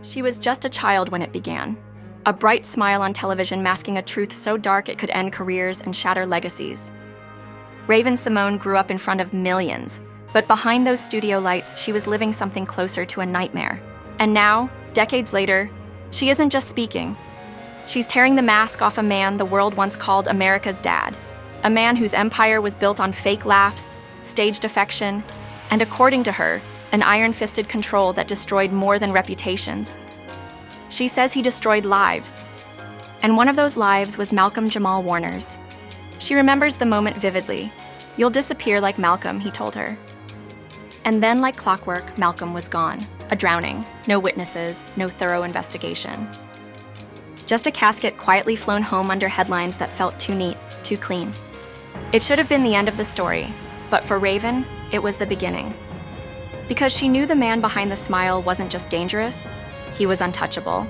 She was just a child when it began. A bright smile on television masking a truth so dark it could end careers and shatter legacies. Raven Symone grew up in front of millions, but behind those studio lights, she was living something closer to a nightmare. And now, decades later, she isn't just speaking. She's tearing the mask off a man the world once called America's dad, a man whose empire was built on fake laughs, staged affection, and according to her, an iron-fisted control that destroyed more than reputations. She says he destroyed lives. And one of those lives was Malcolm Jamal Warner's. She remembers the moment vividly. "You'll disappear like Malcolm," he told her. And then, like clockwork, Malcolm was gone. A drowning. No witnesses, no thorough investigation. Just a casket quietly flown home under headlines that felt too neat, too clean. It should have been the end of the story, but for Raven, it was the beginning. Because she knew the man behind the smile wasn't just dangerous, he was untouchable.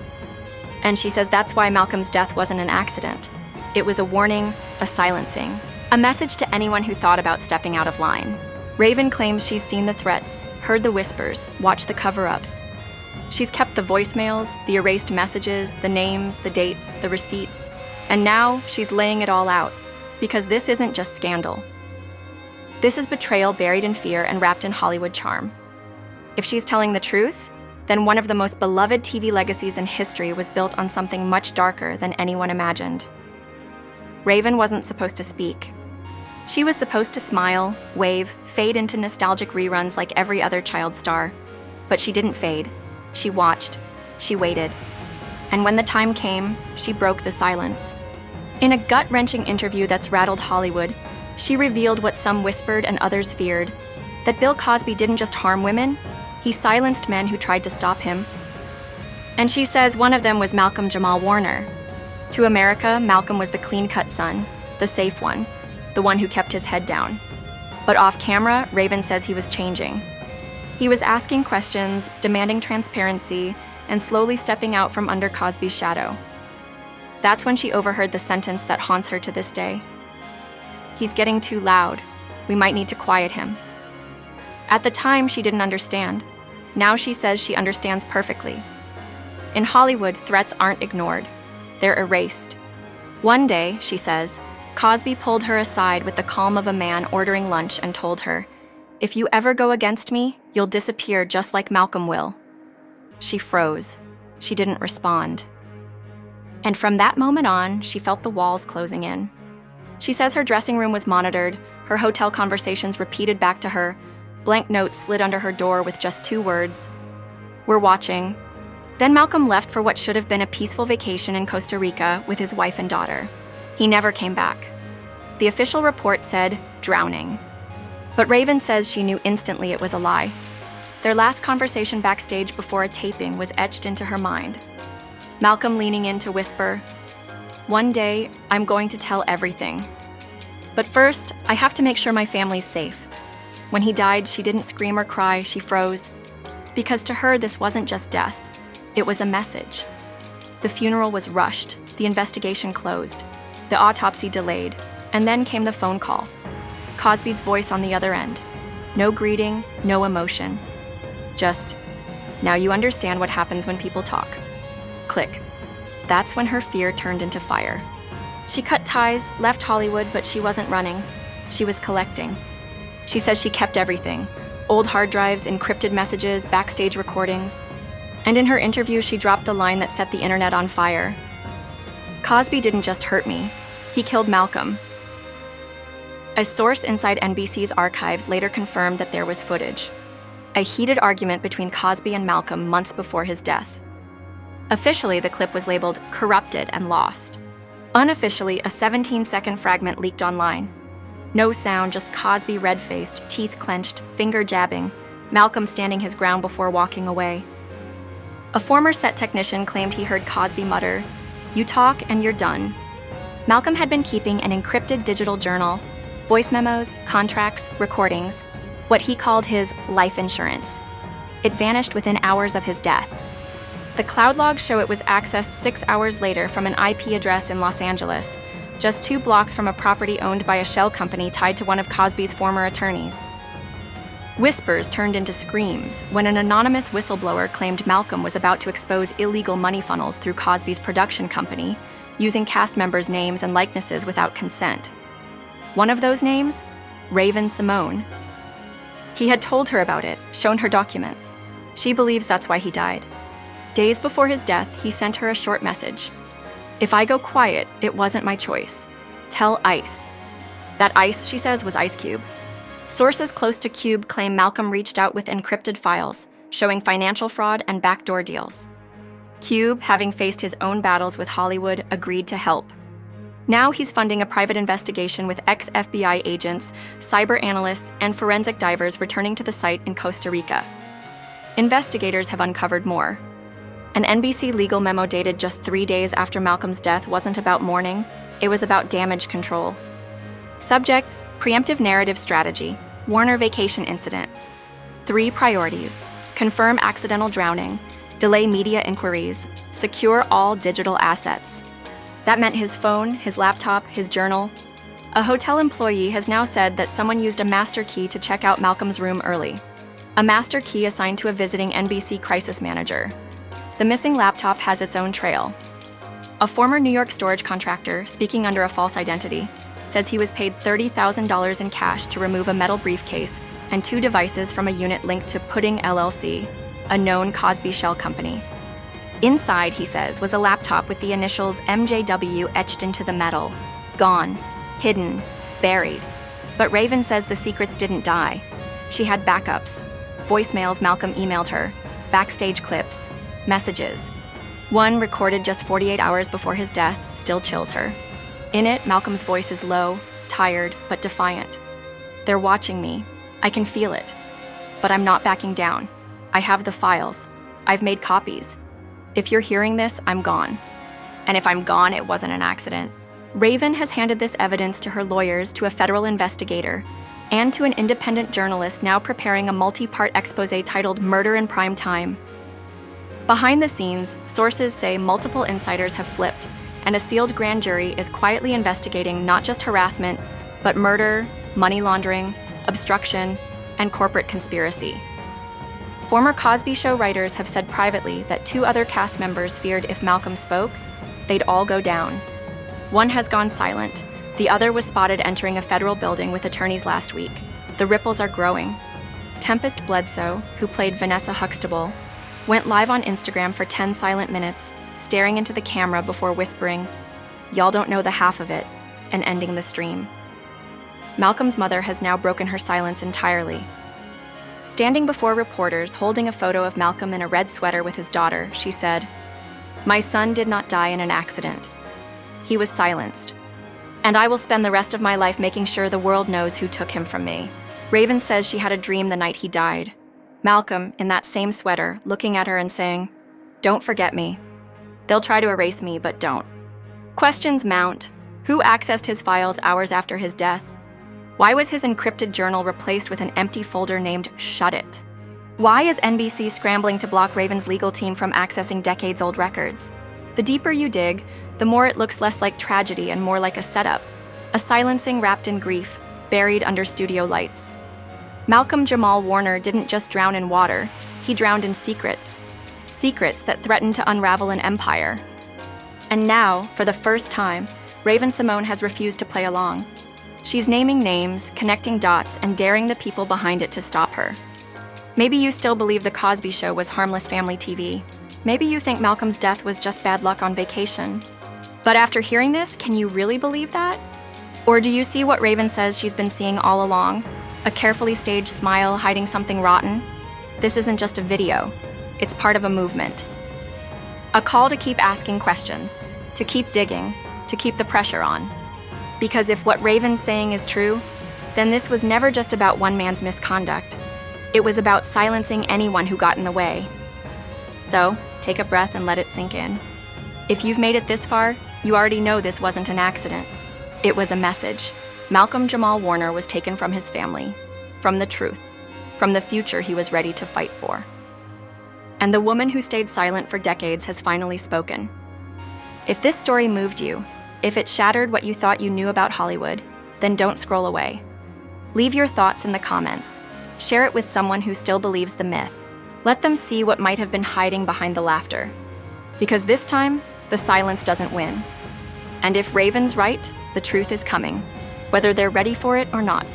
And she says that's why Malcolm's death wasn't an accident. It was a warning, a silencing, a message to anyone who thought about stepping out of line. Raven claims she's seen the threats, heard the whispers, watched the cover-ups. She's kept the voicemails, the erased messages, the names, the dates, the receipts, and now she's laying it all out, because this isn't just scandal. This is betrayal buried in fear and wrapped in Hollywood charm. If she's telling the truth, then one of the most beloved TV legacies in history was built on something much darker than anyone imagined. Raven wasn't supposed to speak. She was supposed to smile, wave, fade into nostalgic reruns like every other child star. But she didn't fade. She watched. She waited. And when the time came, she broke the silence. In a gut-wrenching interview that's rattled Hollywood, she revealed what some whispered and others feared, that Bill Cosby didn't just harm women, he silenced men who tried to stop him. And she says one of them was Malcolm Jamal Warner. To America, Malcolm was the clean-cut son, the safe one, the one who kept his head down. But off camera, Raven says he was changing. He was asking questions, demanding transparency, and slowly stepping out from under Cosby's shadow. That's when she overheard the sentence that haunts her to this day. "He's getting too loud. We might need to quiet him." At the time, she didn't understand. Now she says she understands perfectly. In Hollywood, threats aren't ignored. They're erased. One day, she says, Cosby pulled her aside with the calm of a man ordering lunch and told her, "If you ever go against me, you'll disappear just like Malcolm will." She froze. She didn't respond. And from that moment on, she felt the walls closing in. She says her dressing room was monitored, her hotel conversations repeated back to her, blank notes slid under her door with just 2 words, "We're watching." Then Malcolm left for what should have been a peaceful vacation in Costa Rica with his wife and daughter. He never came back. The official report said, drowning. But Raven says she knew instantly it was a lie. Their last conversation backstage before a taping was etched into her mind. Malcolm leaning in to whisper, "One day, I'm going to tell everything. But first, I have to make sure my family's safe." When he died, she didn't scream or cry, she froze. Because to her, this wasn't just death. It was a message. The funeral was rushed, the investigation closed, the autopsy delayed, and then came the phone call. Cosby's voice on the other end. No greeting, no emotion. Just, "Now you understand what happens when people talk." Click. That's when her fear turned into fire. She cut ties, left Hollywood, but she wasn't running. She was collecting. She says she kept everything. Old hard drives, encrypted messages, backstage recordings. And in her interview, she dropped the line that set the internet on fire. "Cosby didn't just hurt me. He killed Malcolm." A source inside NBC's archives later confirmed that there was footage. A heated argument between Cosby and Malcolm months before his death. Officially, the clip was labeled corrupted and lost. Unofficially, a 17-second fragment leaked online. No sound, just Cosby red-faced, teeth clenched, finger jabbing, Malcolm standing his ground before walking away. A former set technician claimed he heard Cosby mutter, "You talk and you're done." Malcolm had been keeping an encrypted digital journal, voice memos, contracts, recordings, what he called his life insurance. It vanished within hours of his death. The cloud logs show it was accessed 6 hours later from an IP address in Los Angeles, just 2 blocks from a property owned by a shell company tied to one of Cosby's former attorneys. Whispers turned into screams when an anonymous whistleblower claimed Malcolm was about to expose illegal money funnels through Cosby's production company, using cast members' names and likenesses without consent. One of those names? Raven Symone. He had told her about it, shown her documents. She believes that's why he died. Days before his death, he sent her a short message. "If I go quiet, it wasn't my choice. Tell ICE." That ICE, she says, was Ice Cube. Sources close to Cube claim Malcolm reached out with encrypted files, showing financial fraud and backdoor deals. Cube, having faced his own battles with Hollywood, agreed to help. Now he's funding a private investigation with ex-FBI agents, cyber analysts, and forensic divers returning to the site in Costa Rica. Investigators have uncovered more. An NBC legal memo dated just 3 days after Malcolm's death wasn't about mourning, it was about damage control. Subject: preemptive narrative strategy, Warner vacation incident. 3 priorities: confirm accidental drowning, delay media inquiries, secure all digital assets. That meant his phone, his laptop, his journal. A hotel employee has now said that someone used a master key to check out Malcolm's room early. A master key assigned to a visiting NBC crisis manager. The missing laptop has its own trail. A former New York storage contractor, speaking under a false identity, says he was paid $30,000 in cash to remove a metal briefcase and 2 devices from a unit linked to Pudding LLC, a known Cosby shell company. Inside, he says, was a laptop with the initials MJW etched into the metal. Gone, hidden, buried. But Raven says the secrets didn't die. She had backups. Voicemails Malcolm emailed her, backstage clips, messages. One, recorded just 48 hours before his death, still chills her. In it, Malcolm's voice is low, tired, but defiant. "They're watching me. I can feel it. But I'm not backing down. I have the files. I've made copies. If you're hearing this, I'm gone. And if I'm gone, it wasn't an accident." Raven has handed this evidence to her lawyers, to a federal investigator, and to an independent journalist now preparing a multi-part exposé titled Murder in Prime Time. Behind the scenes, sources say multiple insiders have flipped, and a sealed grand jury is quietly investigating not just harassment, but murder, money laundering, obstruction, and corporate conspiracy. Former Cosby Show writers have said privately that 2 other cast members feared if Malcolm spoke, they'd all go down. One has gone silent. The other was spotted entering a federal building with attorneys last week. The ripples are growing. Tempest Bledsoe, who played Vanessa Huxtable, went live on Instagram for 10 silent minutes, staring into the camera before whispering, "Y'all don't know the half of it," and ending the stream. Malcolm's mother has now broken her silence entirely. Standing before reporters, holding a photo of Malcolm in a red sweater with his daughter, she said, "My son did not die in an accident. He was silenced. And I will spend the rest of my life making sure the world knows who took him from me." Raven says she had a dream the night he died. Malcolm, in that same sweater, looking at her and saying, "Don't forget me. They'll try to erase me, but don't." Questions mount. Who accessed his files hours after his death? Why was his encrypted journal replaced with an empty folder named Shut It? Why is NBC scrambling to block Raven's legal team from accessing decades-old records? The deeper you dig, the more it looks less like tragedy and more like a setup, a silencing wrapped in grief, buried under studio lights. Malcolm Jamal Warner didn't just drown in water, he drowned in secrets. Secrets that threatened to unravel an empire. And now, for the first time, Raven Symone has refused to play along. She's naming names, connecting dots, and daring the people behind it to stop her. Maybe you still believe The Cosby Show was harmless family TV. Maybe you think Malcolm's death was just bad luck on vacation. But after hearing this, can you really believe that? Or do you see what Raven says she's been seeing all along? A carefully staged smile hiding something rotten? This isn't just a video. It's part of a movement. A call to keep asking questions, to keep digging, to keep the pressure on. Because if what Raven's saying is true, then this was never just about one man's misconduct. It was about silencing anyone who got in the way. So, take a breath and let it sink in. If you've made it this far, you already know this wasn't an accident. It was a message. Malcolm Jamal Warner was taken from his family, from the truth, from the future he was ready to fight for. And the woman who stayed silent for decades has finally spoken. If this story moved you, if it shattered what you thought you knew about Hollywood, then don't scroll away. Leave your thoughts in the comments. Share it with someone who still believes the myth. Let them see what might have been hiding behind the laughter. Because this time, the silence doesn't win. And if Raven's right, the truth is coming, whether they're ready for it or not.